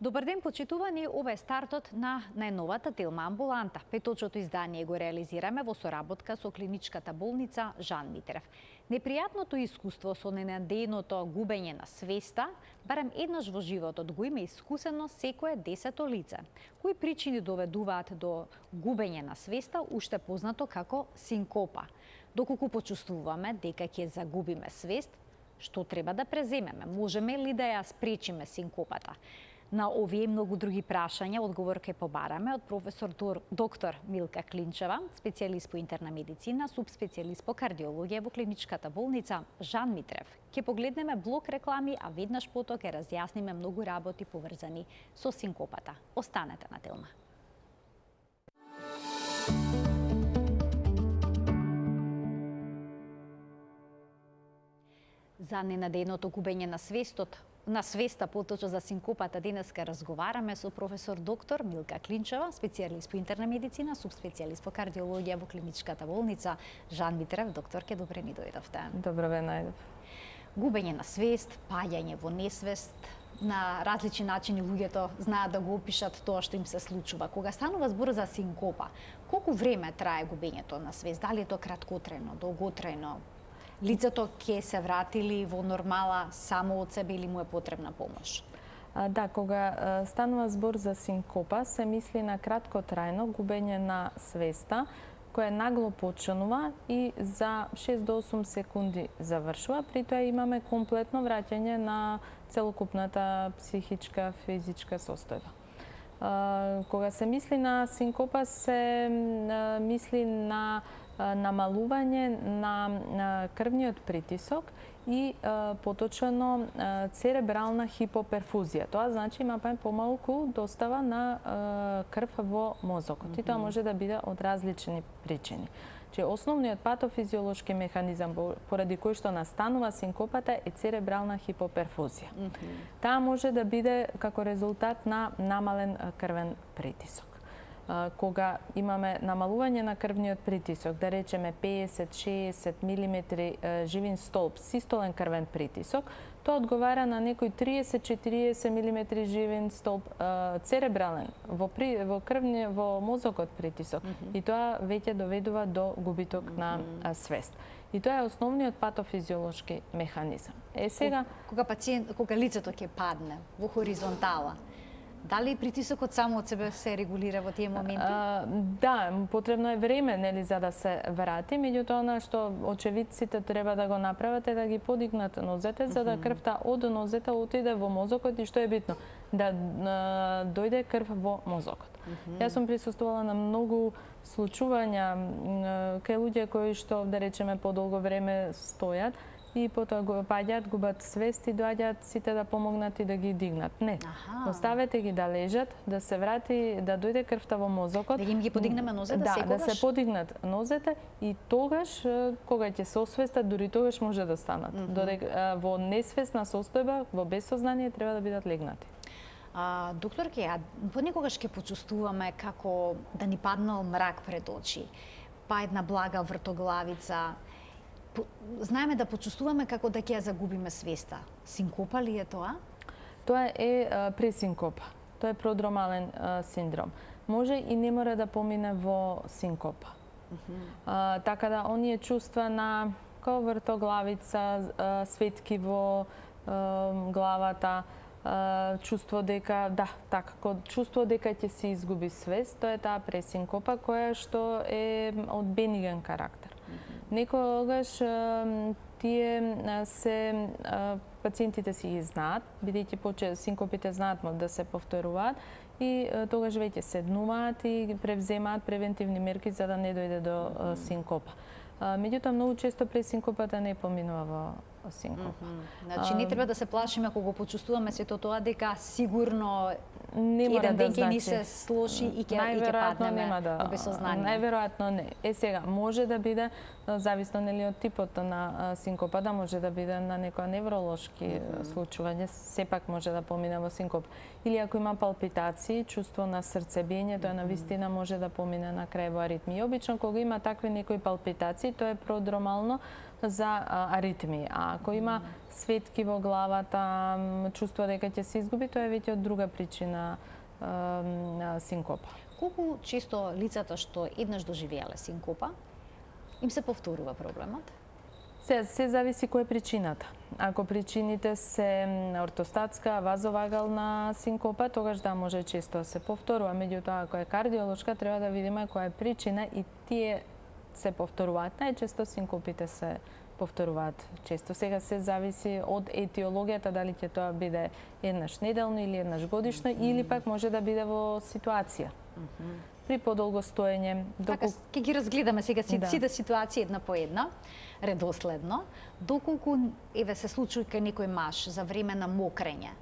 Добар ден, почитувани, ова е стартот на најновата Телма амбуланта. Петочното издание го реализираме во соработка со клиничката болница Жан Митрев. Непријатното искуство со ненадејното губење на свеста, барем еднаш во животот го има искусено секое 10-то лице. Кои причини доведуваат до губење на свеста, уште познато како синкопа? Доколку почувствуваме дека ќе загубиме свест, што треба да преземеме? Можеме ли да ја спречиме синкопата? На овие и многу други прашања одговор ќе побараме од професор доктор Милка Клинчева, специјалист по интерна медицина, субспецијалист по кардиологија во клиничката болница Жан Митрев. Ќе погледнеме блок реклами, а веднаш потоа ќе разјасниме многу работи поврзани со синкопата. Останете на Телма. За ненадејното губење на свеста, поточно за синкопата, денеска разговараме со професор доктор Милка Клинчева, специјалист по интерна медицина, субспецијалист по кардиологија во клиничката болница Жан Митрев. Докторке, добре ни дојдовте. Добро ве најдов. Губење на свест, паѓање во несвест, на различни начини луѓето знаат да го опишат тоа што им се случува. Кога станува збор за синкопа, колку време трае губењето на свест? Дали е тоа краткотрајно, долготрајно? Лицето ќе се вратили во нормала само од себе или му е потребна помош? Да, кога станува збор за синкопа, се мисли на краткотрајно губење на свеста, која нагло почнува и за 6 до 8 секунди завршува. При тоа имаме комплетно враќање на целокупната психичка, физичка состојба. Кога се мисли на синкопа, се мисли на намалување на крвниот притисок и поточно церебрална хипоперфузија. Тоа значи има помалку достава на крв во мозокот. И тоа може да биде од различни причини. Че основниот патофизиолошки механизам поради кој што настанува синкопата е церебрална хипоперфузија. Таа може да биде како резултат на намален крвен притисок. Кога имаме намалување на крвниот притисок, да речеме 50-60 мм живин столб, систолен крвен притисок, тоа одговара на некој 30-40 мм живин столб церебрален во мозокот притисок. И тоа веќе доведува до губиток на свест. И тоа е основниот патофизиолошки механизам. Сега кога лицето ќе падне во хоризонтала, дали притисокот само од себе се регулира во тие моменти? Да, потребно е време, нели, за да се врати, меѓутоа она што очевидците треба да го направат е да ги подигнат нозете, за да крвта од нозете отиде во мозокот и што е битно, да дојде крв во мозокот. Јас сум присуствувала на многу случувања кај луѓе кои што, да речеме, подолго време стојат и потоа го паѓаат, губат свест и доаѓаат сите да помогнат и да ги дигнат. Не, оставете ги да лежат, да се врати, да дојде крвта во мозокот. Да им ги подигнеме нозете секогаш? Да се подигнат нозете и тогаш, кога ќе се освестат, дури тогаш може да станат. Додека во несвесна состојба, во безсознание, треба да бидат легнати. Докторке, понекогаш ќе почувствуваме како да ни паднал мрак пред очи, па една блага вртоглавица. Знаеме да почувствуваме како да ќе ја загубиме свеста. Синкопа ли е тоа? Тоа е пресинкопа. Тоа е продромален синдром. Може и не мора да помине во синкопа. Така да оние чувства на како вртоглавица, светки во главата, чувство дека чувство дека ќе се изгуби свест, тоа е таа пресинкопа која што е од бениген карактер. Некогаш тие пациентите си ги знаат, бидејќи синкопите знаат да се повторуваат и тогаш веќе седнуваат и превземаат превентивни мерки за да не дојде до синкопа. Меѓутоа, многу често пресинкопата не поминува во синкопа. Значи, не треба да се плашиме кога го почувствуваме сето тоа дека сигурно не мора еден да ден ќе ни значи. се слоши и ќе паднеме во безсознание. Најверојатно не. Сега може да биде зависно нели од типот на синкопа, да може да биде на некоја невролошки случување, сепак може да помине во синкоп. Или ако има палпитации, чувство на срцебиење, тоа на вистина може да помине на крај во аритмии. Обично кога има такви некои палпитации, тоа е продромално за аритмии. А ако има светки во главата, чувство дека ќе се изгуби, тоа е веќе од друга причина синкопа. Колку често лицата што еднаш доживеале синкопа, им се повторува проблемот? Се зависи која е причината. Ако причините се ортостатска, вазовагална синкопа, тогаш да може често да се повторува. Меѓутоа, ако е кардиолошка, треба да видиме која е причина и тие се повторуваат. Најчесто синкопите се повторуваат често. Сега се зависи од етиологијата, дали ќе тоа биде еднаш неделно или еднаш годишно, или пак може да биде во ситуација. При подолго стоење. Така, ќе ги разгледаме сега сите ситуации една по една, редоследно. Доколку се случи кај некој маж за време на мокрење,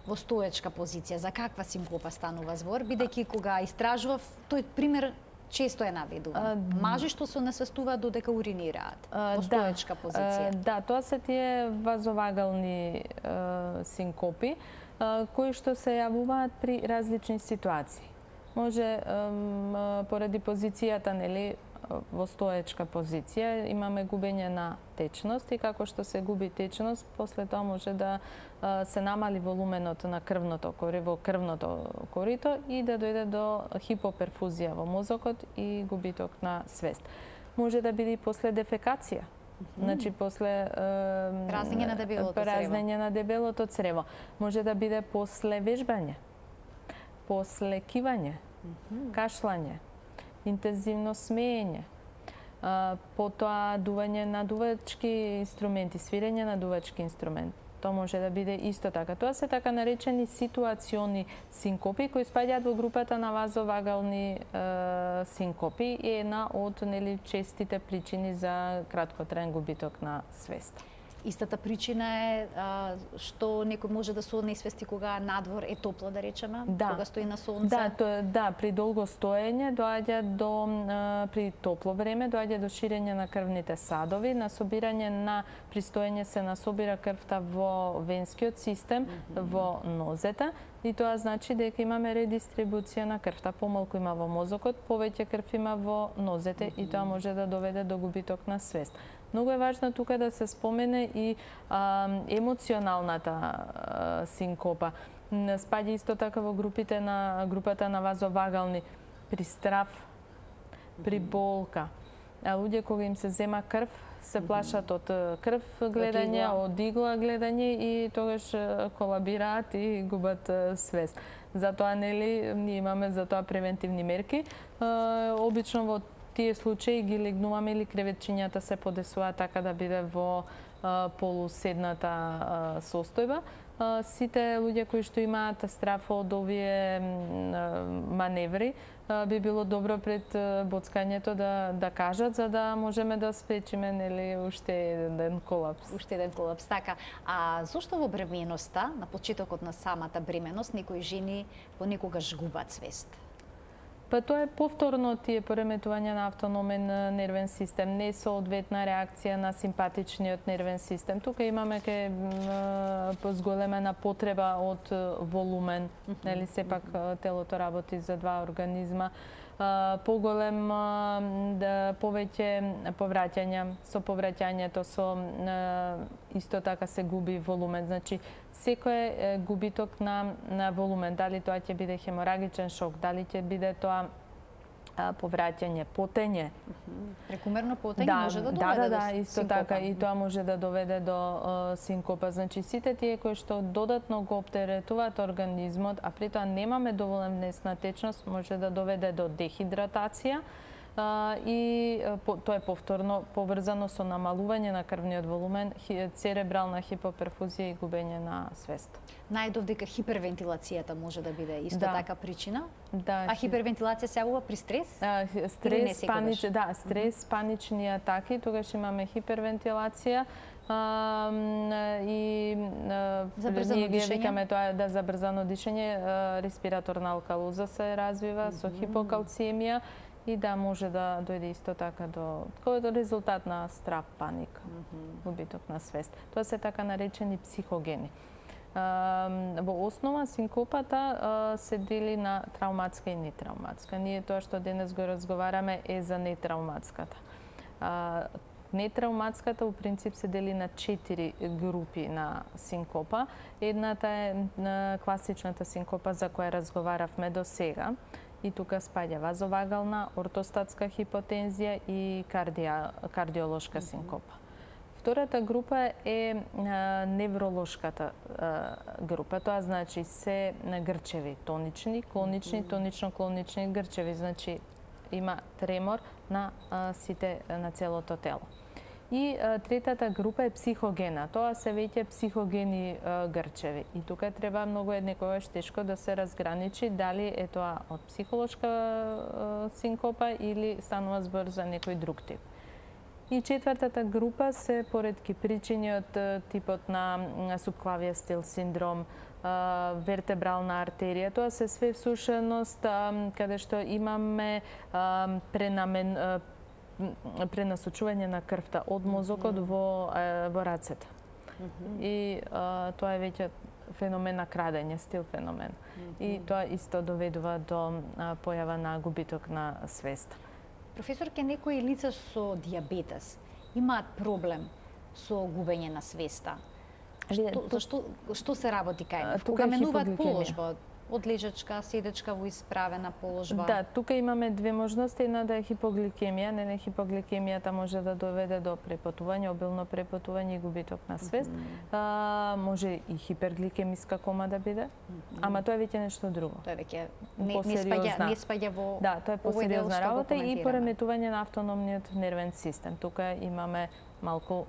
во стоечка позиција, за каква синкопа станува збор, бидејќи кога истражував, тој пример често е наведуван. Мажи што се насвестуваат додека уринираат во стоечка позиција. Да, тоа се тие вазовагални синкопи, кои што се јавуваат при различни ситуации. Може поради позицијата, нели, во стоечка позиција имаме губење на течност и како што се губи течност, после тоа може да се намали волуменот на крвното кориво, крвното корито и да дојде до хипоперфузија во мозокот и губиток на свест. Може да биде и после дефекација. Значи после празнење на дебелото црево. Може да биде после вежбање, после кивање, кашлање, интензивно смеење, потоа дување на дувачки инструменти, свирење на дувачки инструмент. Тоа може да биде исто така. Тоа се така наречени ситуациони синкопи кои спаѓаат во групата на вазовагални синкопи и една од честите причини за краткотраен губиток на свест. Истата причина е што некој може да се однесвести кога надвор е топло, да речеме, кога стои на сонце. Да, при долго стоење доаѓа до при топло време доаѓа до ширење на крвните садови, насобирање на при стоење се насобира крвта во венскиот систем, во нозете и тоа значи дека имаме редистрибуција на крвта. Помалку има во мозокот, повеќе крв има во нозете и тоа може да доведе до губиток на свест. Многу е важно тука да се спомене и емоционалната синкопа. Спаѓа исто така во групата на вазовагални при страв, при болка. Луѓе кога им се зема крв, се плашат од крв гледање, од игла гледање и тогаш колабираат и губат свест. Затоа ние имаме за тоа превентивни мерки. Обично во тие случаи ги легнуваме или креветчињата се подесуваат така да биде во полуседната состојба. Сите луѓе кои што имаат страф од овие маневри би било добро пред боцкањето да кажат за да можеме да спречиме уште еден колапс. Уште еден колапс, така. А зошто во бременоста, на почетокот на самата бременост, некои жени понекогаш губат свест? Па тоа е повторно тие пореметувања на автономен нервен систем, несоодветна реакција на симпатичниот нервен систем. Тука имаме зголемена потреба од волумен, нели сепак телото работи за два организма. Поголем повеќе повраќања, со повраќањето исто така се губи волумен. Значи секој губиток на волумен, дали тоа ќе биде хеморагичен шок, дали ќе биде тоа повраќање, потење. Прекумерно потење може да доведе до синкопа. Исто така и тоа може да доведе до синкопа. Значи сите тие кои што додатно го оптеретуваат организмот, а при тоа немаме доволен внес на течност, може да доведе до дехидратација и тоа е повторно поврзано со намалување на крвниот волумен, церебрална хипоперфузија и губење на свест. Најдов дека хипервентилацијата може да биде исто така причина. Да, а хипервентилација се јавува при стрес? Стрес, панични атаки, тогаш имаме хипервентилација и Забрзано ние ги дишење? викаме тоа да забрзано дишење, респираторна алкалоза се развива со хипокалциемија и да може да дојде исто така до резултат на страв, паника, губиток на свест. Тоа се така наречени психогени. Во основа синкопата се дели на травматска и нетравматска. Ние тоа што денес го разговараме е за нетравматската. Нетравматската у принцип се дели на 4 групи на синкопа. Едната е класичната синкопа за која разговаравме до сега. И тука спаѓа вазовагална, ортостатска хипотензија и кардиолошка синкопа. Втората група е невролошката група. Тоа значи се грчеви, тонични, клонични, тонично-клонични грчеви. Значи има тремор на целото тело. И третата група е психогена. Тоа се веќе психогени грчеви. И тука треба многу некогаш тешко да се разграничи дали е тоа од психолошка синкопа или станува збор за некој друг тип. И четвртата група се поредки причини од типот на субклавијастил синдром, вертебрална артерија. Тоа се све всушност каде што имаме пренасочување на крвта од мозокот во рацете. И тоа е веќе феномен на крадење, стил феномен. И тоа исто доведува до појава на губиток на свест. Професорке, некои лица со дијабетес имаат проблем со губење на свеста. Што се работи кај нив? Кога менуваат положба, од лежачка, седечка во исправена положба? Да, тука имаме две можности. Една да е хипогликемија. Хипогликемијата може да доведе до препотување, обилно препотување и губиток на свест. Може и хипергликемиска кома да биде, ама тоа е веќе нешто друго. Тоа веќе не спаѓа во Да, тоа е посериозна работа и пореметување на автономниот нервен систем. Тука имаме малку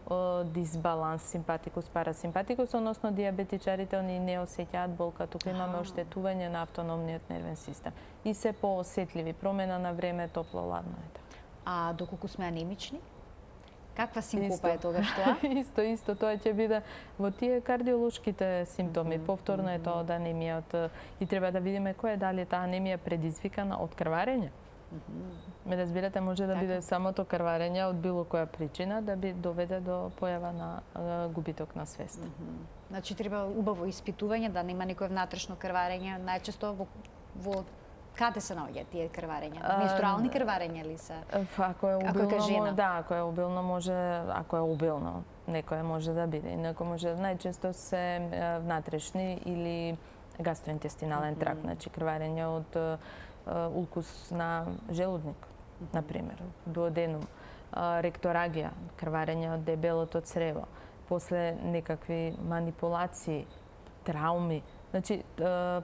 дисбаланс симпатикус-парасимпатикус, односно дијабетичарите они не осеќаат болка. Тука имаме оштетување на автономниот нервен систем. И се поосетливи, промена на време, топло-ладно. А доколку сме анемични? Каква синкопа е тогаш тоа? Исто, тоа ќе биде во тие кардиолошките симптоми. Повторно е тоа од анемија, и треба да видиме кој е дали таа анемија предизвикана од крварење. Ме разбирате, може да биде самото крварење од било која причина да би доведе до појава на губиток на свест. Значи треба убаво испитување, да нема некој внатрешно крварење. Најчесто во каде се наоѓаат тие крварења? Менструални крварења ли се? Ако е обилно, да, ако е обилно може, ако е обилно, некоја може да биде. Инаку може најчесто се внатрешни или гастроинтестинален тракт, значи крварење од улкус на желудник, например, дуоденум, ректорагија, крварење од дебелото црево, после некакви манипулации, трауми. Значи,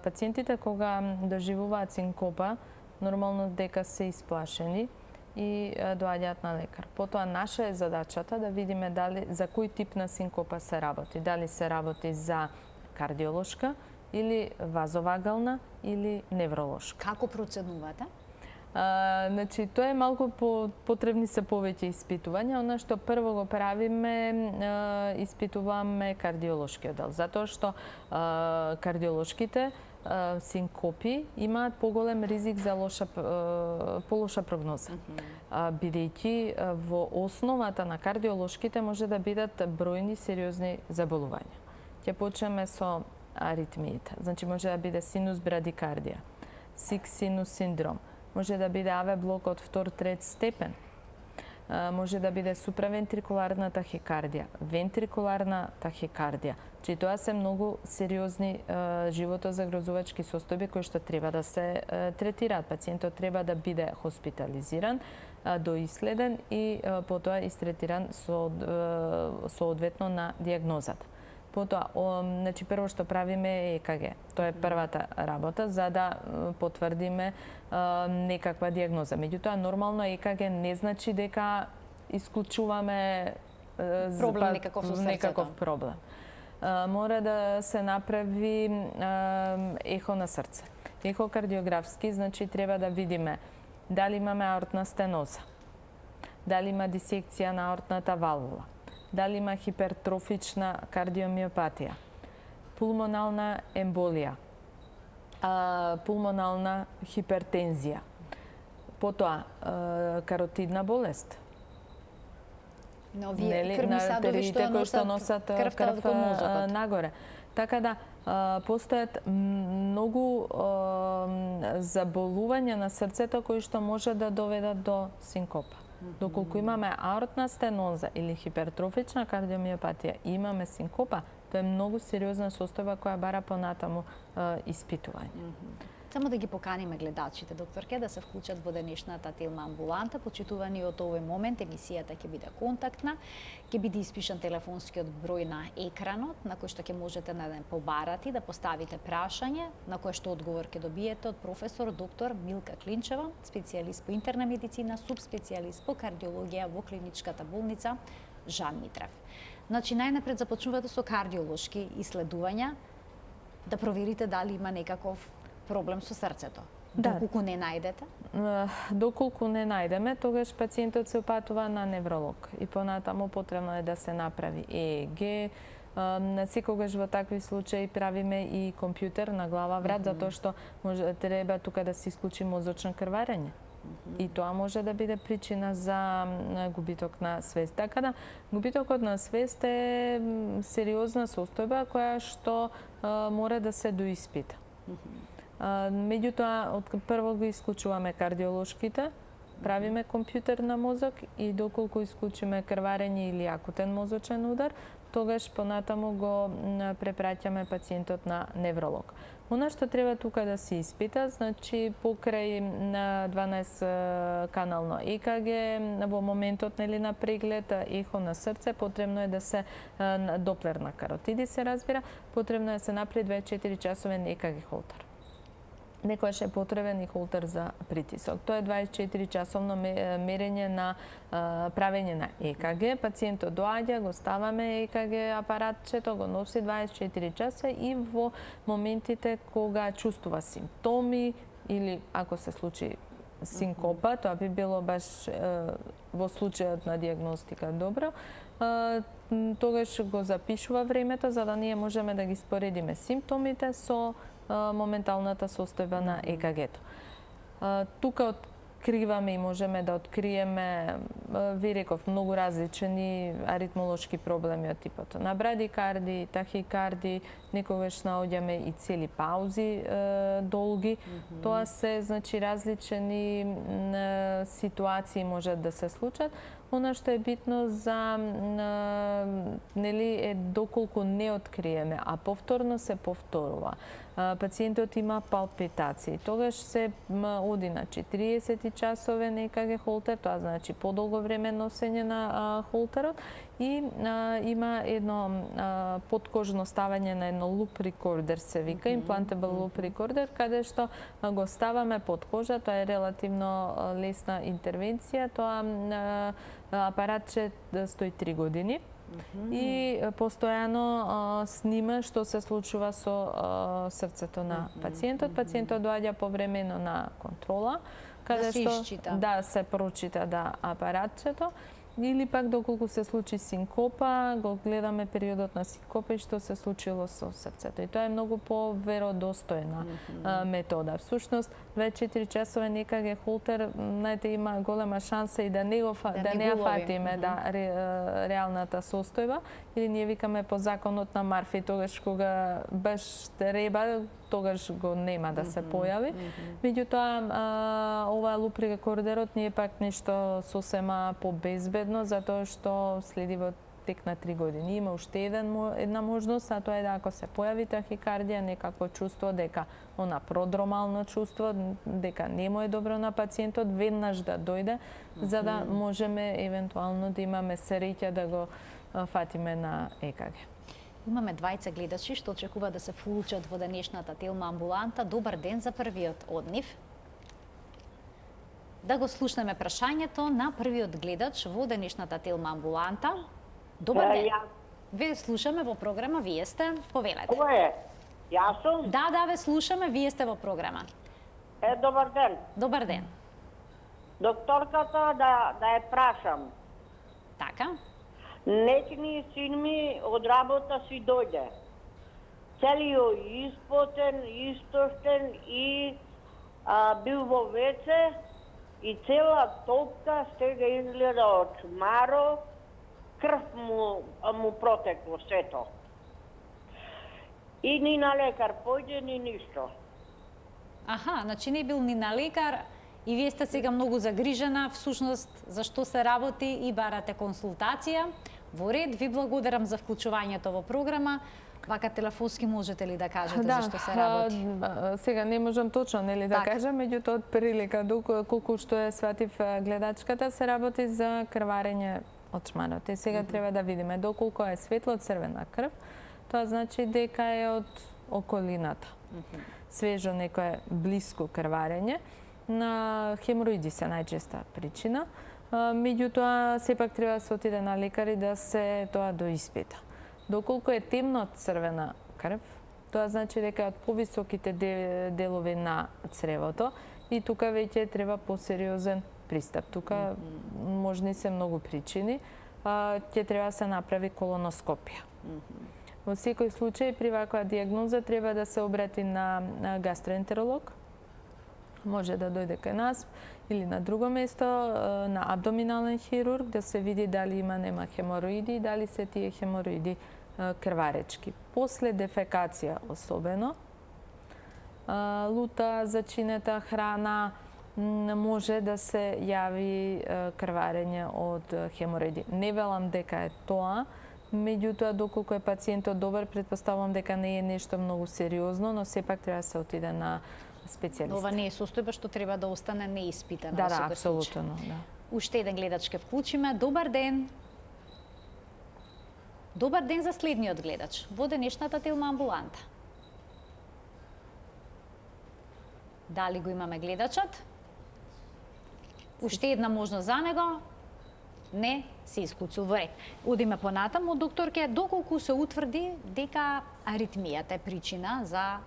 пациентите кога доживуваат синкопа, нормално дека се исплашени и доаѓаат на лекар. Потоа наша е задачата да видиме дали за кој тип на синкопа се работи. Дали се работи за кардиолошка или вазовагална или невролошка. Како проценувате? Значи, тоа е малку потребни се повеќе испитувања. Она што прво го правиме, испитуваме кардиолошкиот дел, затоа што кардиолошките синкопи имаат поголем ризик за полоша прогноза. Бидејќи во основата на кардиолошките може да бидат бројни сериозни заболувања. Ќе почнеме со аритмиите. Значи може да биде синус брадикардија, синус синдром, може да биде АВ блок од 2-3 степен, може да биде суправентрикуларна тахикардија, вентрикуларна тахикардија. Че тоа се многу сериозни животозагрозувачки состојби кои што треба да се третираат. Пациентот треба да биде хоспитализиран, доиследен и потоа истретиран соодветно на дијагнозата. Потоа, значи прво што правиме е ЕКГ. Тоа е првата работа за да потврдиме некаква дијагноза. Меѓутоа, нормално ЕКГ не значи дека исклучуваме некаков проблем. Мора да се направи ехо на срце. Ехокардиографски, значи треба да видиме дали имаме аортна стеноза, дали има дисекција на аортната валвула, дали има хипертрофична кардиомиопатија, пулмонална емболија, пулмонална хипертензија, потоа каротидна болест. На овие крвни садови што носат крвта од мозокот нагоре. Така да постојат многу заболувања на срцето кои што може да доведат до синкопа. Доколку имаме аортна стеноза или хипертрофична кардиомиопатија, имаме синкопа, тоа е многу сериозна состојба која бара понатаму испитување. Само да ги поканиме гледачите, докторке, да се вклучат во денешната Телма амбуланта. Почитувани од овој момент, емисијата ќе биде контактна, ќе биде испишан телефонскиот број на екранот, на кој што ќе можете да не побарате, да поставите прашање, на кое што одговор ќе добиете од професор доктор Милка Клинчева, специјалист по интерна медицина, субспецијалист по кардиологија во клиничката болница Жан Митрев. Значи, најнапред започнувате со кардиолошки исследувања, да проверите дали има некаков проблем со срцето. Доколку не најдете? Доколку не најдеме, тогаш пациентот се опатува на невролог и понатаму потребно е да се направи ЕЕГ. Секогаш во такви случаи правиме и компјутер на глава врат, затоа што треба тука да се исклучи мозочно крварење. И тоа може да биде причина за губиток на свест. Така да, губитокот на свест е сериозна состојба која што мора да се доиспита. Меѓутоа, прво го исклучуваме кардиолошките, правиме компјутер на мозок и доколку исклучиме крварење или акутен мозочен удар, тогаш понатаму го препраќаме пациентот на невролог. Она што треба тука да се испита, значи покрај на 12 канално ЕКГ во моментот на преглед, ехо на срце, потребно е да се доплер на каротиди се разбира, потребно е да се направи 24 часовен ЕКГ холтер. Некојаш е потребен и холтер за притисок. Тоа е 24 часовно мерење на правење на ЕКГ. Пациентот доаѓа, го ставаме ЕКГ апаратчето, го носи 24 часа и во моментите кога чувствува симптоми или ако се случи синкопа, тоа би било баш во случајот на диагностика добро, тогаш го запишува времето за да ние можеме да ги споредиме симптомите со моменталната состојба на ЕКГ-то. Тука откриваме и можеме да откриеме, ви реков, многу различни аритмолошки проблеми од типот на брадикарди, тахикарди, некогаш наоѓаме и цели паузи долги. Тоа се, значи, различни ситуации можат да се случат. Она што е битно за е доколку не откриеме, а повторно се повторува. Пациентот има палпитации. Тогаш се оди на 40 часовен ЕКГ холтер, тоа значи подолго време носење на холтерот и има едно подкожно ставање на едно луп рекордер, се вика, implantable луп рекордер, каде што го ставаме под кожа, тоа е релативно лесна интервенција, тоа апаратче стои 3 години и постојано снима што се случува со срцето на пациентот. Пациентот доаѓа повремено на контрола, каде што се прочита апаратчето, или пак доколку се случи синкопа, го гледаме периодот на синкопа и што се случило со срцето. И тоа е многу поверодостојна метода. Всушност, 24 часовен ЕКГ холтер, знаете, има голема шанса и да не ја фатиме реалната состојба, или ние викаме по законот на Марфи, тогаш кога баш треба, тогаш го нема да се појави. Меѓутоа, ова луп рекордерот не е пак нешто сосема побезбедно, затоа што следи во тек на 3 години. Има уште една можност, а тоа е да ако се појави тахикардија, некакво чувство дека она продромално чувство, дека не му е добро на пациентот, веднаш да дојде, за да можеме евентуално да имаме среќа да го фатиме на ЕКГ. Имаме двајца гледачи што очекува да се вклучат во денешната Телма амбуланта. Добар ден за првиот од нив. Да го слушнеме прашањето на првиот гледач во денешната Телма амбуланта. Добар ден. Ве слушаме во програма, вие сте, повелете. Кој е? Јас сум? Да, ве слушаме, вие сте во програма. Добар ден. Добар ден. Докторката да ја прашам. Така. Нечни син ми од работа си дојде. целиот испотен, истоштен и бил во веце и цела топка сега изгледа од чумаро, крв му протекло сето. И ни на лекар појде, ни ништо. Аха, значи не бил ни на лекар и вие сте сега многу загрижена, всушност за што се работи и барате консултација. Во ред, ви благодарам за вклучувањето во програма. Вака телефонски можете ли да кажете за што се работи? Сега не можам точно да кажам, меѓутоа од прилика колку што е сватив гледачката, се работи за крварење од чмарот. И сега треба да видиме доколку е светло-црвена крв, тоа значи дека е од околината. Свежо некое блиско крварење. На хемороиди се најчеста причина. Меѓутоа, сепак треба да се отиде на лекар и да се тоа доиспита. Доколку е темно црвена крв, тоа значи дека е од повисоките делови на цревото и тука веќе треба посериозен пристап. Тука можни се многу причини. Ќе треба да се направи колоноскопија. Во секој случај, при ваква дијагноза треба да се обрати на гастроентеролог. Може да дојде кај нас или на друго место, на абдоминален хирург, да се види дали нема хемороиди и дали се тие хемороиди крваречки. После дефекација особено, лута, зачинета храна, може да се јави крварење од хемороиди. Не велам дека е тоа, меѓутоа доколку е пациентот добар, претпоставувам дека не е нешто многу сериозно, но сепак треба да се отиде на специјалист. Ова не е состојба што треба да остане неиспитана. Да, апсолутно. Уште еден гледач ке вклучиме. Добар ден. Добар ден за следниот гледач во денешната Телма амбуланта. Дали го имаме гледачот? Уште една можност за него? Не, се исклучил во ред. Одиме понатаму, докторке, доколку се утврди дека аритмијата е причина за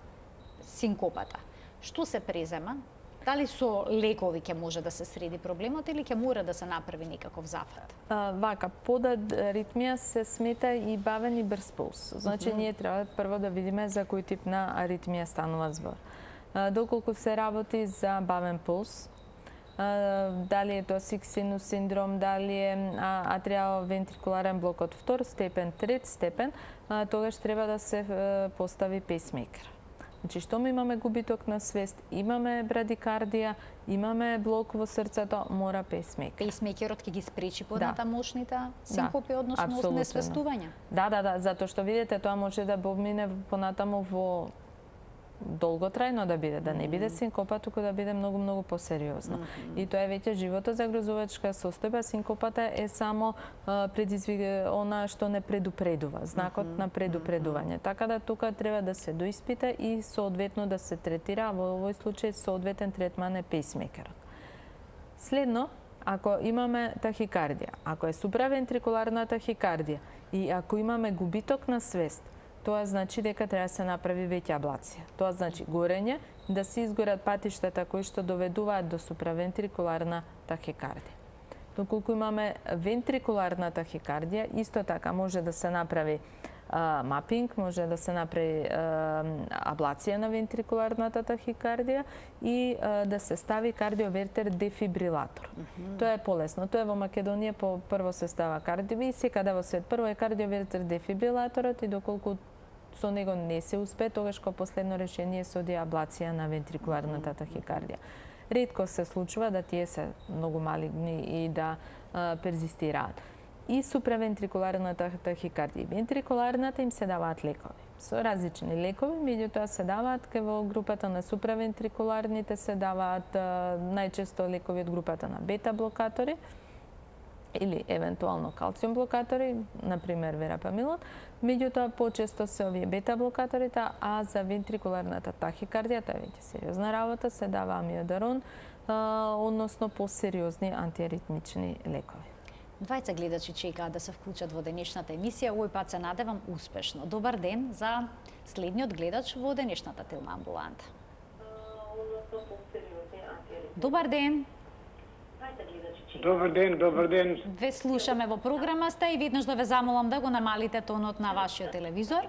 синкопата. Што се презема? Дали со лекови ќе може да се среди проблемот или ќе мора да се направи некаков зафат? Вака, под аритмија се смета и бавен и брз пулс. Значи, ние треба прво да видиме за кој тип на аритмија станува збор. Доколку се работи за бавен пулс, дали е тоа сиксинус синдром, дали е атријал-вентрикуларен блок од втор степен, трет степен, тогаш треба да се постави пейсмейкер. Значи, штом имаме губиток на свест, имаме брадикардија, имаме блок во срцето, мора пейсмейкер. Пейсмейкерот ќе ги спречи понатамошните синкопи, односно несвестување? Да, затоа што видите, тоа може да помине понатаму во долготрајно да биде, да не биде синкопа, туку да биде многу посериозно. И тоа е веќе животозагрозувачка состојба. Синкопата е само она што не предупредува, знакот на предупредување. Така да тука треба да се доиспита и соодветно да се третира, а во овој случај соодветен третман е пейсмейкерот. Следно, ако имаме тахикардија, ако е суправентрикуларна тахикардија и ако имаме губиток на свест, тоа значи дека треба да се направи веќа аблација. Тоа значи горење, да се изгорат патиштата кои што доведуваат до суправентрикуларна тахикардија. Доколку имаме вентрикуларна тахикардија, исто така може да се направи мапинг, може да се направи аблација на вентрикуларната тахикардија и да се стави кардиовертер дефибрилатор. Тоа е полесно. Тоа е во Македонија прво се става кардио и секаде во свет. Прво е кардиовертер дефибрилаторот и доколку со него не се успе, тогаш како последно решение се оди аблација на вентрикуларната тахикардија. Ретко се случува да тие се многу малигни и да перзистираат. И суправентрикуларната тахикардија и вентрикуларната им се даваат лекови. Со различни лекови, меѓутоа се даваат во групата на суправентрикуларните се даваат најчесто лекови од групата на бета-блокатори или евентуално калциум блокатори, например верапамилон. Меѓутоа почесто се овие бета-блокаторите, а за вентрикуларната тахикардија, тоа е веќе сериозна работа, се дава амиодарон, односно посериозни антиаритмични лекови. Двајца гледачи чекаат да се вклучат во денешната емисија, овој пат се надевам успешно. Добар ден за следниот гледач во денешната Телма амбуланта. Добар ден. Добар ден. Ве слушаме во програмаста и веднаш да ве замолам да го намалите тонот на вашиот телевизор.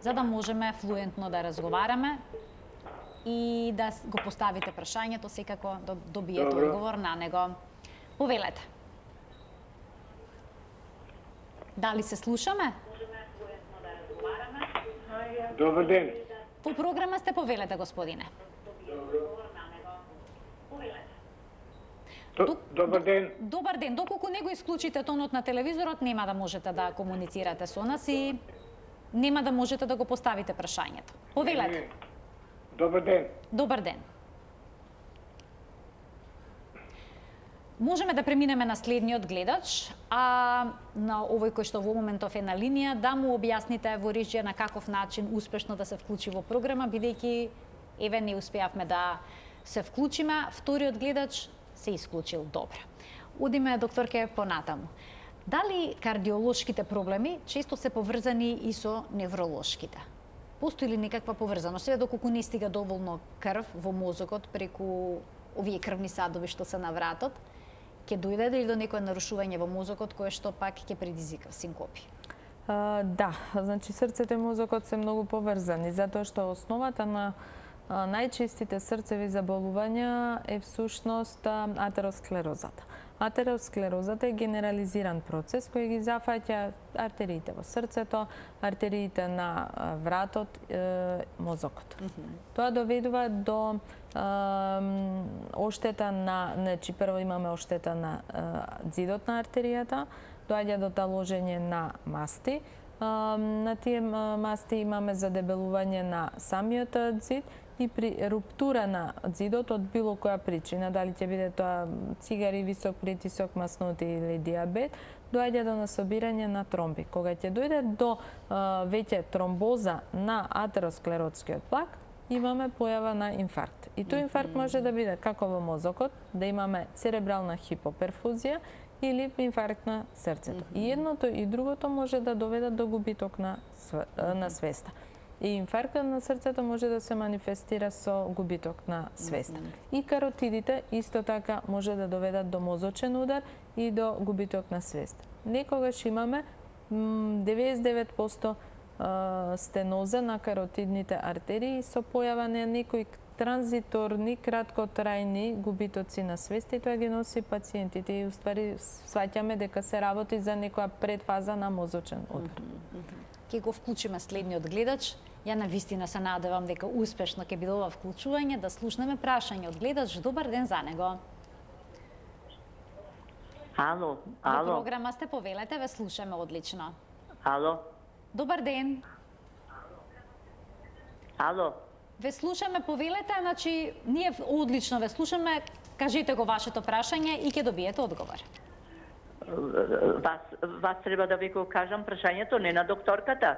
за да можеме флуентно да разговараме и да го поставите прашањето, секако да добиете одговор на него. Повелете. Дали се слушаме? Добар ден. По програма сте, повелете, господине. Добар ден. Добар ден. Доколку не го исклучите тонот на телевизорот, нема да можете да комуницирате со нас и нема да можете да го поставите прашањето. Повелете. Добар ден. Добар ден. Можеме да преминеме на следниот гледач, а на овој кој што во моментов е на линија, да му објасните во речи на каков начин успешно да се вклучи во програма, бидејќи еве не успеавме да се вклучиме. Вториот гледач се исклучил добро. Одиме, докторке, понатаму. Дали кардиолошките проблеми често се поврзани и со невролошките? Постои ли некаква поврзаност? Све доколку не стига доволно крв во мозокот преку овие крвни садови што се на вратот, ќе дојде ли до некое нарушување во мозокот кое што пак ќе предизвика синкопи? Да, значи срцето и мозокот се многу поврзани, затоа што основата на најчестите срцеви заболувања е всушност атеросклерозата. Атеросклерозата е генерализиран процес кој ги зафаќа артериите во срцето, артериите на вратот, мозокот. Тоа доведува до оштета на, значи прво имаме оштета на ѕидот на артеријата, доаѓа до таложење на масти. На тие масти имаме задебелување на самиот ѕид и при руптура на ѕидот од било која причина, дали ќе биде тоа цигари, висок притисок, масноти или диабет, доаѓа до насобирање на тромби. Кога ќе дојде до веќе тромбоза на атеросклеротскиот плак, имаме појава на инфаркт. И тој инфаркт може да биде како во мозокот, да имаме церебрална хипоперфузија или инфаркт на срцето. И едното и другото може да доведат до губиток на свеста. И инфарктот на срцето може да се манифестира со губиток на свеста. И каротидите исто така може да доведат до мозочен удар и до губиток на свеста. Некогаш имаме 99% стеноза на каротидните артерии со појава на некои транзиторни, краткотрајни губитоци на свест и тоа ги носи пациентите и уствари сваќаме дека се работи за некоја предфаза на мозочен удар. Ке го вклучиме следниот гледач. Ја навистина се надевам дека успешно ќе биде ова вклучување, да слушнеме прашање од гледач. Добар ден за него. Ало, Во ало, програма сте, повелете, ве слушаме одлично. ало, Добар ден. ало. Ве слушаме, повелете, значи ние одлично ве слушаме. Кажете го вашето прашање и ќе добиете одговор. Вас треба да ви го кажам прашањето, не на докторката.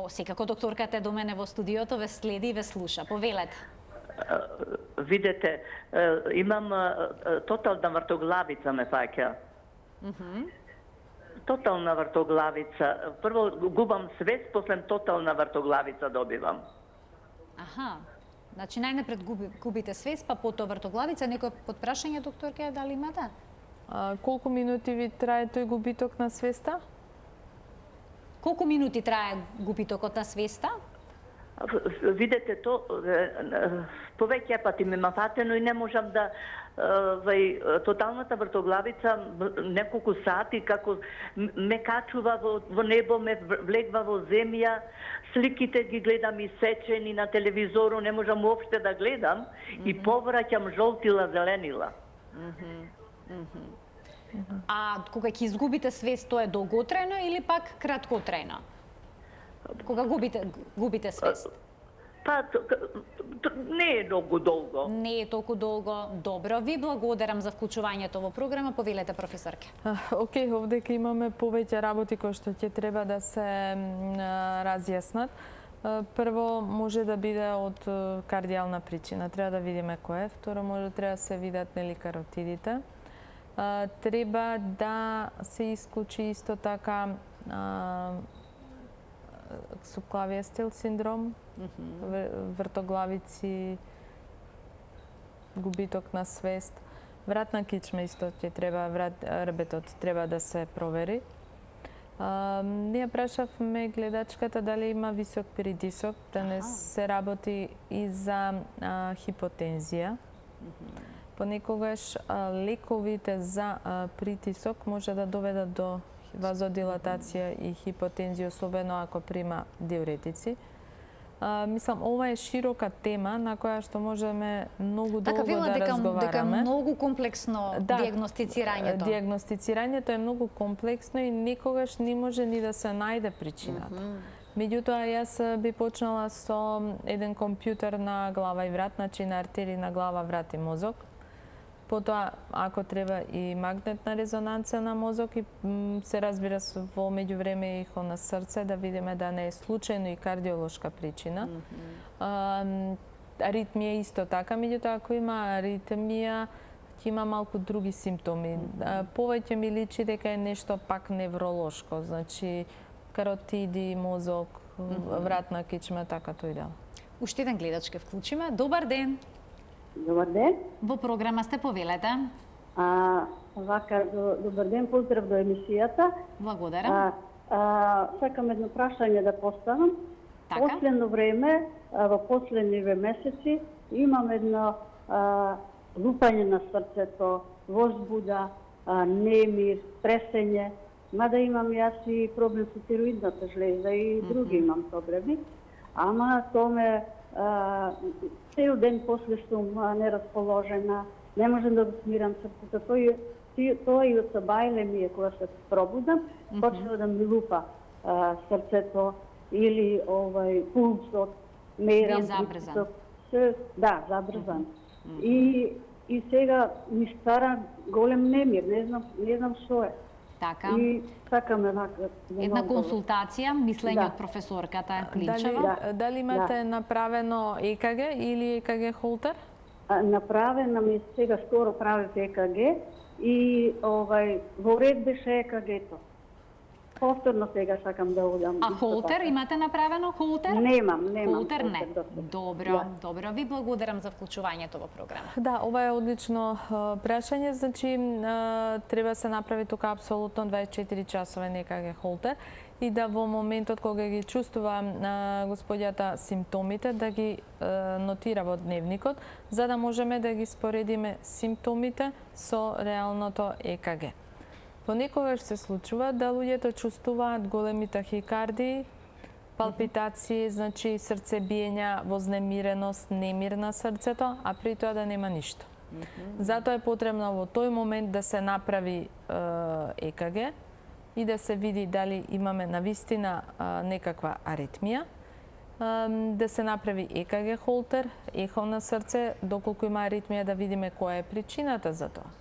Секако докторката е до мене во студиото, ве следи и ве слуша. Повелете. Видете, имам тотална вртоглавица ме фаќа. Тотална вртоглавица. Прво губам свест, после тотална вртоглавица добивам. Аха. Значи најнапред губите свест, па потоа вртоглавица. Некој подпрашање, докторке, дали имате? Колку минути ви трае тој губиток на свеста? Колку минути трае губитокот на свеста? Видете, то повеќе пати ме мафатено и не можам да тоталната вртоглавица неколку сати како ме качува во небо, ме влегва во земја, сликите ги гледам исечени на телевизору, не можам уопште да гледам и повраќам жолтила, зеленила. А кога ќе изгубите свест, тоа е долготрајно или пак краткотрајно? Кога губите свест? Па, не е многу долго. Не е толку долго. Добро, ви благодарам за вклучувањето во програма. Повелете, професорке. Океј, овдека имаме повеќе работи кои што ќе треба да се разјаснат. Прво, може да биде од кардијална причина. Треба да видиме кој е. Второ, може треба да се видат нели каротидите. Треба да се исклучи исто така субклавијастил синдром, вртоглавици, губиток на свест. Вратна кичма исто ќе треба, рбетот треба да се провери. Ние прашавме гледачката дали има висок притисок, да не се работи и за хипотензија. Понекогаш лековите за притисок може да доведат до вазодилатација и хипотензија, особено ако прима диуретици. Мислам, ова е широка тема на која што можеме многу долго да разговараме. Дека многу комплексно диагностицирањето. Диагностицирањето е многу комплексно и никогаш не може ни да се најде причината. Меѓутоа, јас би почнала со еден компјутер на глава и врат, значи на артерии на глава, врат и мозок. Потоа, ако треба и магнетна резонанција на мозок и се разбира во меѓувреме и на срце, да видиме да не е случајно и кардиолошка причина. Аритмија исто така, меѓутоа ако има аритмија, ќе има малку други симптоми. Повеќе ми личи дека е нешто пак невролошко, значи каротиди, мозок, вратна кичма, така тој дел. Уште еден гледач ке вклучиме. Добар ден. Добар ден. Во програма сте, повелете. Добар ден, поздрав до емисијата. Благодарам. Сакам едно прашање да поставам. Така? Последно време, во последниве месеци, имам едно лупање на срцето, возбуда, немир, тресење. Мада имам јас и проблем со тироидната жлеза и други имам проблеми. Ама тоа ме цел ден после сум нерасположена, не можам да го смирам срцето. Тоа и од сабајле ми е кога се пробудам, почнува да ми лупа срцето или пулсот, мерам. забрзан. Да, забрзан. И сега ми стара голем немир, не знам што е. Така. И сакаме една консултација, мислење од професорката Клинчева. Дали имате направено ЕКГ или ЕКГ холтер? Направена ми сега скоро правев ЕКГ и во ред беше ЕКГ-то. Повторно сега сакам да одам. А холтер имате направено холтер? Немам. Холтер не. Добро, ви благодарам за вклучувањето во програма. Да, ова е одлично прашање, значи треба се направи тука апсолутно 24 часовен ЕКГ холтер и да во моментот кога ги чувствува господјата симптомите да ги нотира во дневникот, за да можеме да ги споредиме симптомите со реалното ЕКГ. Понекогаш се случува да луѓето чувствуваат големи тахикардии, палпитации, значи срцебиења, вознемиреност, немир на срцето, а при тоа да нема ништо. Затоа е потребно во тој момент да се направи ЕКГ и да се види дали имаме навистина некаква аритмија, да се направи ЕКГ холтер, ехо на срце, доколку има аритмија да видиме која е причината за тоа.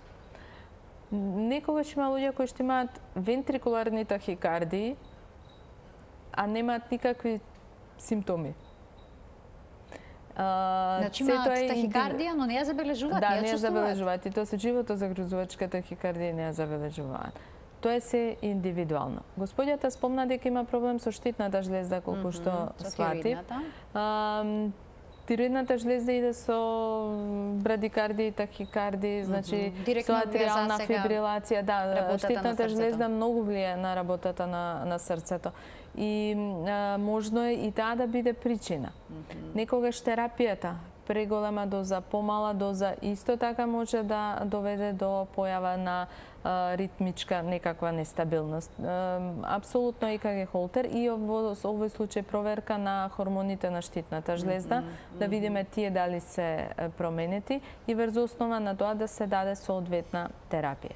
Некогаш има луѓе кои што имаат вентрикуларни тахикардии, а немаат никакви симптоми. Значи имаат тахикардија, но не ја забележуваат, да, не ја забележуваат. И тоа се животозагрузувачка тахикардија не ја забележуваат. Тоа е се индивидуално. Господјата спомна дека има проблем со штитната жлезда, колку што свати. Тироидната жлезда иде со брадикардија и тахикардија, значи со атриална фибрилација. Да, штитната жлезда многу влијае на работата на срцето. И можно е и таа да биде причина. Некогаш терапијата, преголема доза, помала доза, исто така може да доведе до појава на ритмичка некаква нестабилност. Апсолутно ЕКГ холтер и во овој случај проверка на хормоните на штитната жлезда, да видиме тие дали се променети и врз основа на тоа да се даде соодветна терапија.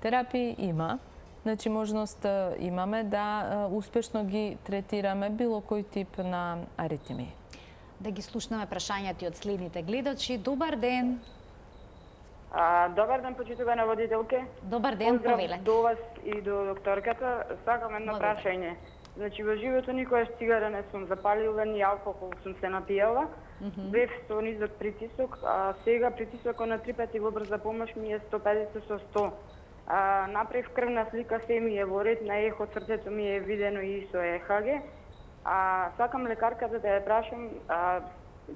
Терапии има, значи можност имаме да успешно ги третираме било кој тип на аритмии. Да ги слушнеме прашањата од следните гледачи. Добар ден. Добар ден, почитувана водителке. Добар ден, повелете. Поздрав до вас и до докторката. Сакам едно прашање. Значи, во животот никогаш цигара не сум запалила, ни алкохол сум се напијала. Бев со низок притисок, а сега притисокот на 3 пати во брза помош ми е 150 со 100. Направив крвна слика, се ми е во ред, на ехо срцето ми е видено и со ЕХГ. Сакам лекарката да ја прашам,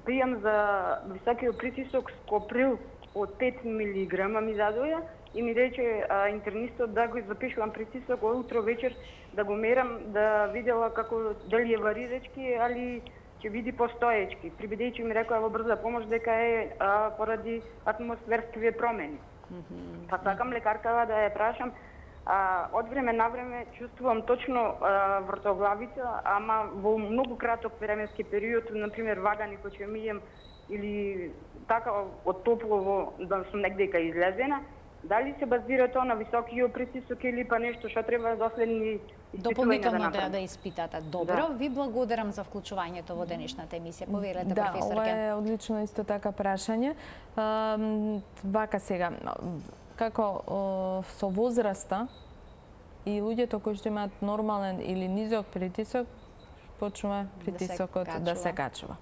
пријам за високиот притисок скоприл од 5 мг ми задоја и ми рече интернистот да го запишувам притисок утро вечер, да го мерам, да видела како дали е варирачки, али ќе биде постоечки. Прибедејќи ми рекоа во брза помош дека е поради атмосферскиве промени. Па сакам лекаркава да ја прашам, од време на време чувствувам точно вртоглавица, ама во многу краток временски период, например вагани кои ќе мијем или така од топло да сум негдека излезена. Дали се базира тоа на високиот притисок или па нешто што треба доследни испитувања Дополнително да направам? да испитате. Добро, ви благодарам за вклучувањето во денешната емисија. Повелете, Да, професорке. ова е одлично исто така прашање. Вака сега, како со возраста и луѓето кои што имаат нормален или низок притисок, почнува притисокот да се качува.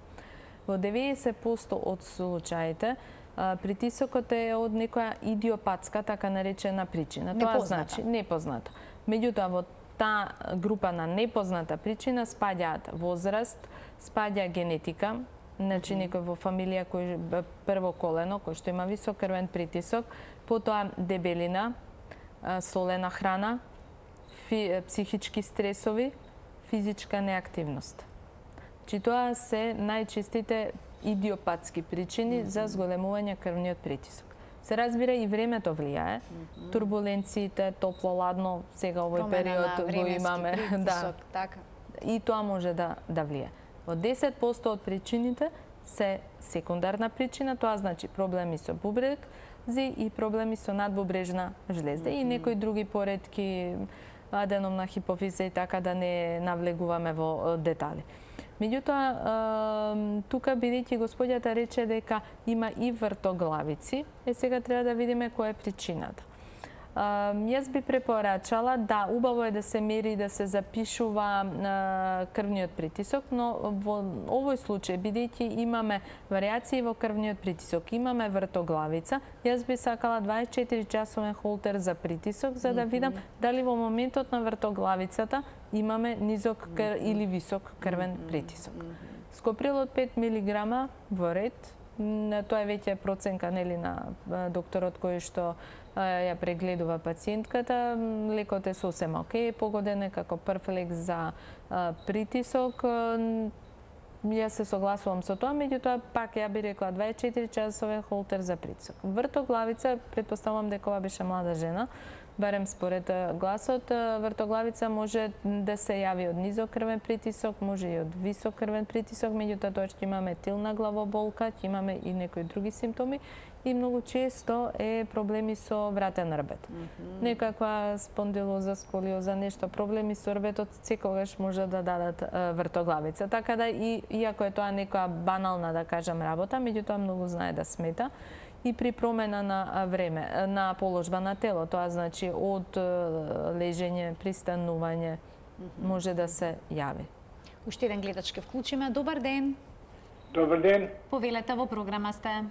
Во 90% од случаите притисокот е од некоја идиопатска, така наречена причина. Тоа значи непозната. Меѓутоа, во таа група на непозната причина спаѓаат возраст, спаѓа генетика, значи некој во фамилија кој прво колено, кој што има висок крвен притисок, потоа дебелина, солена храна, психички стресови, физичка неактивност. Чи тоа се најчестите идиопатски причини за зголемување крвниот притисок. Се разбира и времето влијае. Турбуленциите, топло-ладно, сега овој период го имаме. Притисок, така. И тоа може да влијае. Во 10% од причините се секундарна причина, тоа значи проблеми со бубрези и проблеми со надбубрежна жлезда и некои други поретки, аденомна хипофиза и така да не навлегуваме во детали. Меѓутоа, тука бидејќи господјата рече дека има и вртоглавици, сега треба да видиме која е причината. Јас би препорачала да убаво е да се мери и да се запишува крвниот притисок, но во овој случај, бидејќи имаме варијации во крвниот притисок, имаме вртоглавица, јас би сакала 24 часовен холтер за притисок, за да видам дали во моментот на вртоглавицата имаме низок или висок крвен притисок. Скоприлот 5 мг во ред, тоа е веќе проценка нели на докторот кој што ја прегледува пациентката. Лекот е сосема окей, погоден е како прв лек за притисок. Јас се согласувам со тоа, меѓутоа пак ја би рекла 24 часовен холтер за притисок. Вртоглавица, претпоставувам дека ова беше млада жена, барем според гласот, вртоглавица може да се јави од низок крвен притисок, може и од висок крвен притисок, меѓутоа тоа ќе имаме тилна главоболка, ќе имаме и некои други симптоми и многу често е проблеми со вратен рбет. Некаква спондилоза, сколиоза, нешто, проблеми со рбетот секогаш може да дадат вртоглавица. Така да иако е тоа некоја банална, да кажам, работа, меѓутоа многу знае да смета. И при промена на време, на положба на тело, тоа значи од лежење, пристанување, може да се јави. Уште еден гледач ке вклучиме. Добар ден. Добар ден. Повелете, во програма сте.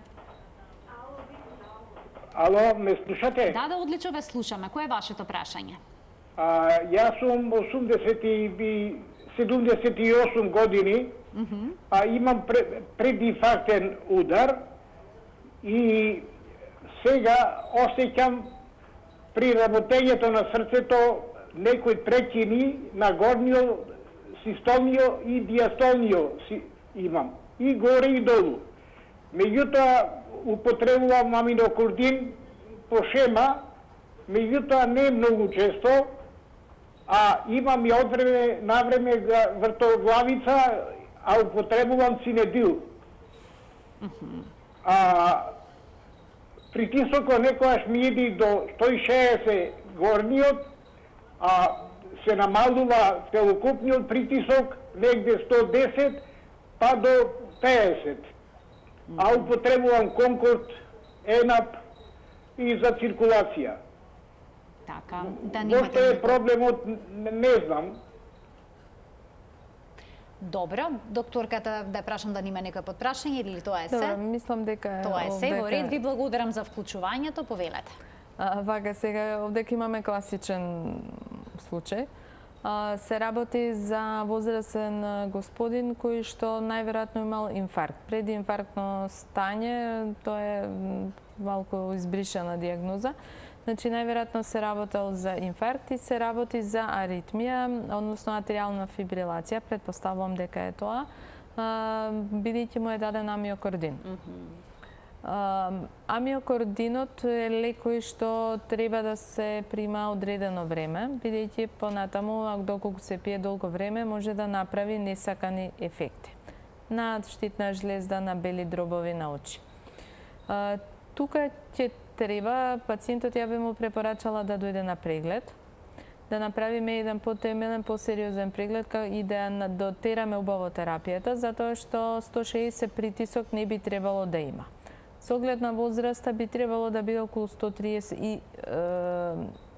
Ало, ме слушате? Да, одлично ве слушаме. Кој е вашето прашање? Јас сум 78 години, имам прединфарктен удар и сега осеќам при работењето на срцето некои пречини на горнио, систолнио и диастолнио имам. И горе и долу. Меѓутоа, употребувам аминокордин по шема, меѓутоа не многу често, а имам и од време на време вртоглавица, а употребувам цинедил. Притисокот некојаш ми иди до 160 горниот, а се намалува целокупниот притисок негде 110 па до 50. А употребувам Конкорд, ЕНАП и за циркулација. Така, Зошто е проблемот, не знам. Добро, докторката да прашам да нема некој подпрашање или тоа е се? Добро, мислам дека Тоа е се, во ред, ви благодарам за вклучувањето, повелете. Вака сега овдека имаме класичен случај. Се работи за возрастен господин кој што најверојатно имал инфаркт. Прединфарктно стање, тоа е малку избришена дијагноза. Значи, најверојатно се работел за инфаркт и се работи за аритмија, односно атријална фибрилација, предпоставувам дека е тоа, бидејќи му е даден амиокордин. Амиокординот е лек кој што треба да се прима одредено време, бидејќи понатаму, доколку се пие долго време, може да направи несакани ефекти на штитна жлезда, на бели дробови на очи. Тука ќе треба, пациентот ја би му препорачала да дојде на преглед, да направиме еден потемелен, посериозен преглед и да дотераме убаво терапијата, затоа што 160 притисок не би требало да има. Со оглед на возраста би требало да биде околу 130 и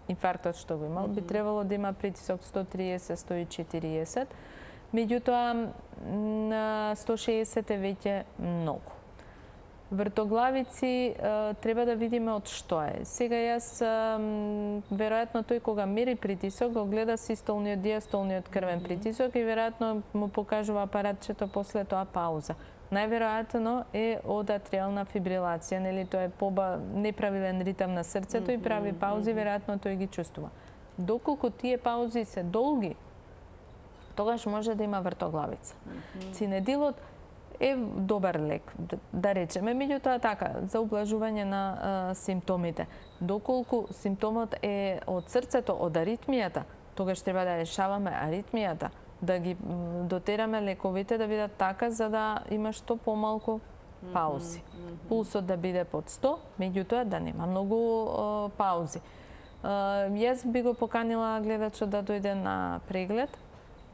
инфарктот што го имал, би требало да има притисок 130-140, меѓутоа на 160 е веќе многу. Вртоглавици треба да видиме од што е. Сега јас, веројатно тој кога мери притисок, го гледа систолниот, диастолниот крвен притисок и веројатно му покажува апаратчето после тоа пауза. Најверојатно е од атријална фибрилација, нели тоа е неправилен ритам на срцето и прави паузи, веројатно тој ги чувствува. Доколку тие паузи се долги, тогаш може да има вртоглавица. Цинедилот е добар лек, да речеме, меѓутоа така, за ублажување на симптомите. Доколку симптомот е од срцето, од аритмијата, тогаш треба да решаваме аритмијата, да ги дотераме лековите да бидат така за да има што помалку паузи. Пулсот да биде под 100, меѓутоа да нема многу паузи. Јас би го поканила гледачот да дојде на преглед,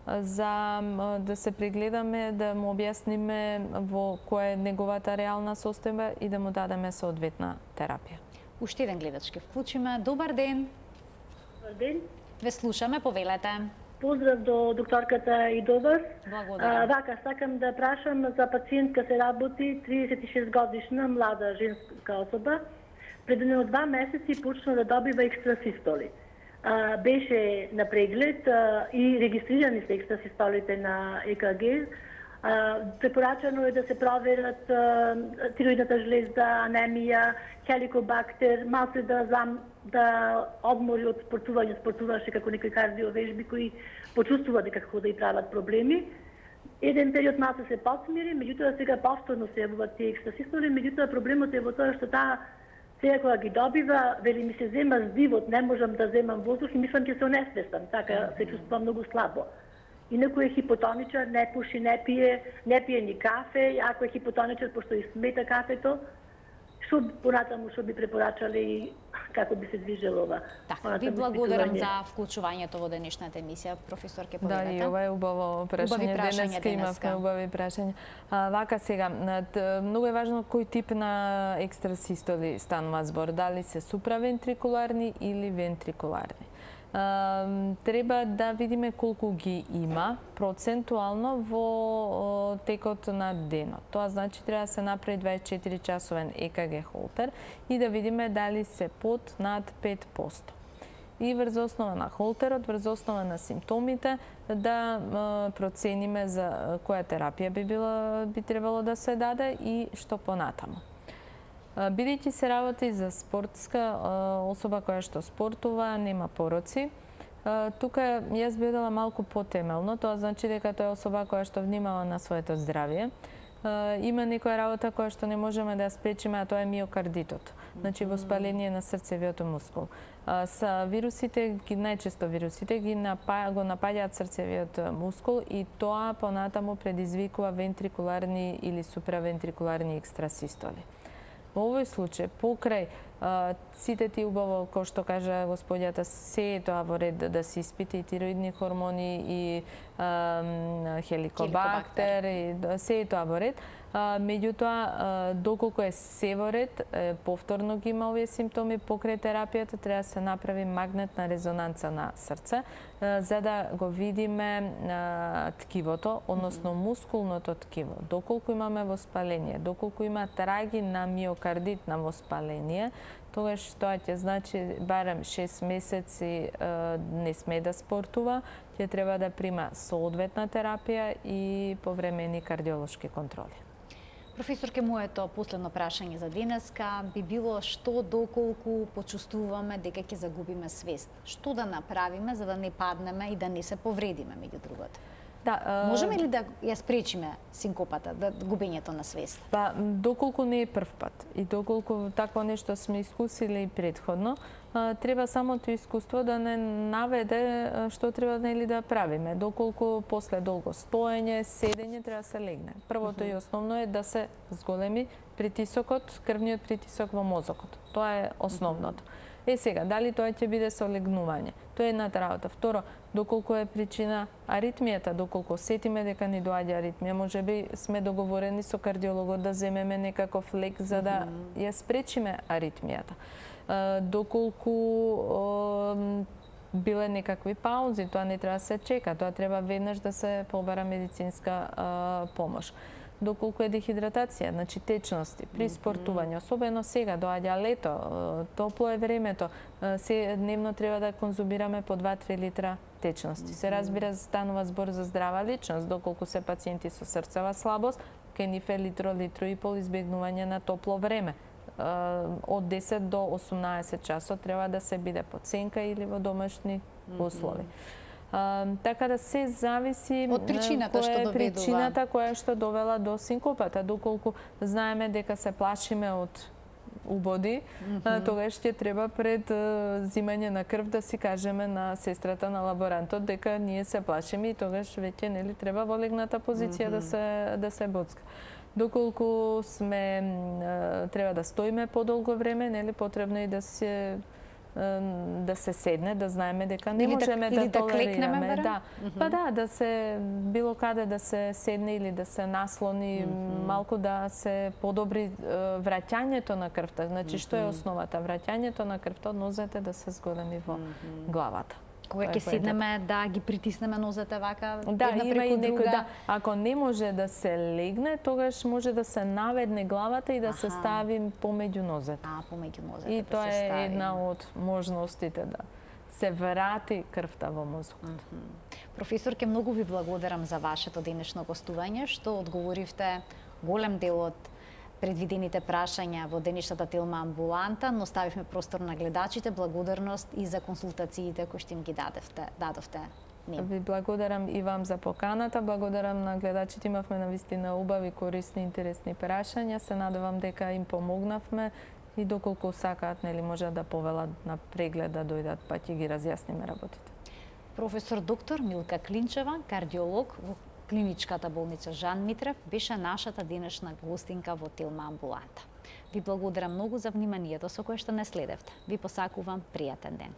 за да се прегледаме, да му објасниме во која е неговата реална состојба и да му дадеме соодветна терапија. Уште еден гледач ке вклучиме. Добар ден. Добар ден. Ве слушаме, повелете. Поздрав до докторката и до вас. Благодарам. Вака, сакам да прашам за пациентка се работи, 36 годишна, млада женска особа. Пред едно 2 месеци почна да добива екстрасистоли. Беше на преглед и регистрирани се екстрасистолите на ЕКГ. Препорачано е да се проверат тироидната жлезда, анемија, хеликобактер, малце да одмори од спортување, спортуваше како некои кардиовежби кои почувствува дека како да и прават проблеми. Еден период малце се подсмири, меѓутоа сега повторно се јавуваат тие екстрасистоли, меѓутоа проблемот е во тоа што таа сега кога ги добива, вели ми се зема здивот, не можам да земам воздух и мислам ќе се онесвестам, така се чувствувам многу слабо. Инаку е хипотоничар, не пуши, не пие ни кафе, ако е хипотоничар, пошто и смета кафето, што понатаму што би препорачале и како би се движело ова. Така, ви благодарам за вклучувањето во денешната емисија, професор ке поведете. Да, и ова е убаво прашање. Денеска имавме убави прашања. Вака сега, многу е важно кој тип на екстрасистоли станува збор, дали се суправентрикуларни или вентрикуларни. Треба да видиме колку ги има процентуално во текот на денот. Тоа значи треба да се направи 24 часовен ЕКГ холтер и да видиме дали се под над 5%. И врз основа на холтерот, врз основа на симптомите, да процениме за која терапија би требало да се даде и што понатаму. Бидејќи се работи за спортска особа која што спортува, нема пороци, тука јас би одела малку потемелно, тоа значи дека тоа е особа која што внимава на своето здравје. Има некоја работа која што не можеме да ја спречиме, а тоа е миокардитот, значи воспаление на срцевиот мускул. Са вирусите, најчесто вирусите го напаѓаат срцевиот мускул и тоа понатаму предизвикува вентрикуларни или суправентрикуларни екстрасистоли. Во овој случај, покрај сите ти убаво, кој што кажа господјата, се е тоа во ред да се испити и тироидни хормони и хеликобактер, и се е тоа во ред. Меѓутоа, доколку е се во ред, повторно ги има овие симптоми, покрај терапијата треба да се направи магнетна резонанца на срце, за да го видиме ткивото, односно мускулното ткиво. Доколку имаме воспаление, доколку има траги на миокардит на воспаление, тогаш тоа ќе значи барем 6 месеци не сме да спортува, ќе треба да прима соодветна терапија и повремени кардиолошки контроли. Професорке, моето последно прашање за денеска би било што доколку почувствуваме дека ќе загубиме свест? Што да направиме за да не паднеме и да не се повредиме меѓу другото? Да, можеме ли да ја спречиме синкопата, губењето на свест? Па, доколку не е прв пат и доколку такво нешто сме искусили и претходно, треба самото искуство да не наведе што треба да правиме. Доколку после долго стоење, седење треба да се легне. Првото и основно е да се зголеми притисокот, крвниот притисок во мозокот. Тоа е основното. Сега, дали тоа ќе биде со легнување? Тоа е едната работа. Второ, доколку е причина аритмијата, доколку сетиме дека ни доаѓа аритмија, можеби сме договорени со кардиологот да земеме некаков лек за да ја спречиме аритмијата. Доколку биле некакви паузи, тоа не треба да се чека, тоа треба веднаш да се побара медицинска помош. Доколку е дехидратација, значи течности при спортување, особено сега доаѓа лето, топло е времето, дневно треба да конзумираме по 2-3 литра течности. Се разбира, станува збор за здрава личност, доколку се пациенти со срцева слабост, кај нив е литро и пол избегнување на топло време. Од 10 до 18 часот треба да се биде под сенка или во домашни услови. Така да се зависи од причината што доведува. Причината која што довела до синкопата. Доколку знаеме дека се плашиме од убоди, тогаш ќе треба пред зимање на крв да си кажеме на сестрата на лаборантот дека ние се плашиме и тогаш веќе треба во легната позиција да се боцка. Доколку треба да стоиме подолго време, потребно е да се седне, да знаеме дека не можеме да толерираме. Да се било каде да се седне или да се наслони, малку да се подобри враќањето на крвта. Значи, што е основата? Враќањето на крвта од нозете да се зголеми во главата. Кога ќе седнеме да ги притиснеме нозете вака една преку друга. Ако не може да се легне, тогаш може да се наведне главата и да се стави помеѓу нозете. Помеѓу нозете. И тоа е една од можностите да се врати крвта во мозокот. Професорке, многу ви благодарам за вашето денешно гостување, што одговоривте голем дел од предвидените прашања во денешната Телма амбуланта, но ставивме простор на гледачите. Благодарност и за консултациите кои што им ги дадовте. Ви благодарам и вам за поканата, благодарам на гледачите, имавме навистина убави, корисни, интересни прашања. Се надевам дека им помогнавме и доколку сакаат, може да повелат на преглед да дојдат, па ќе ги разјасниме работите. Професор доктор Милка Клинчева, кардиолог во Клиничката болница Жан Митрев, беше нашата денешна гостинка во Телма амбуланта. Ви благодарам многу за вниманието со кое што не следевте. Ви посакувам пријатен ден.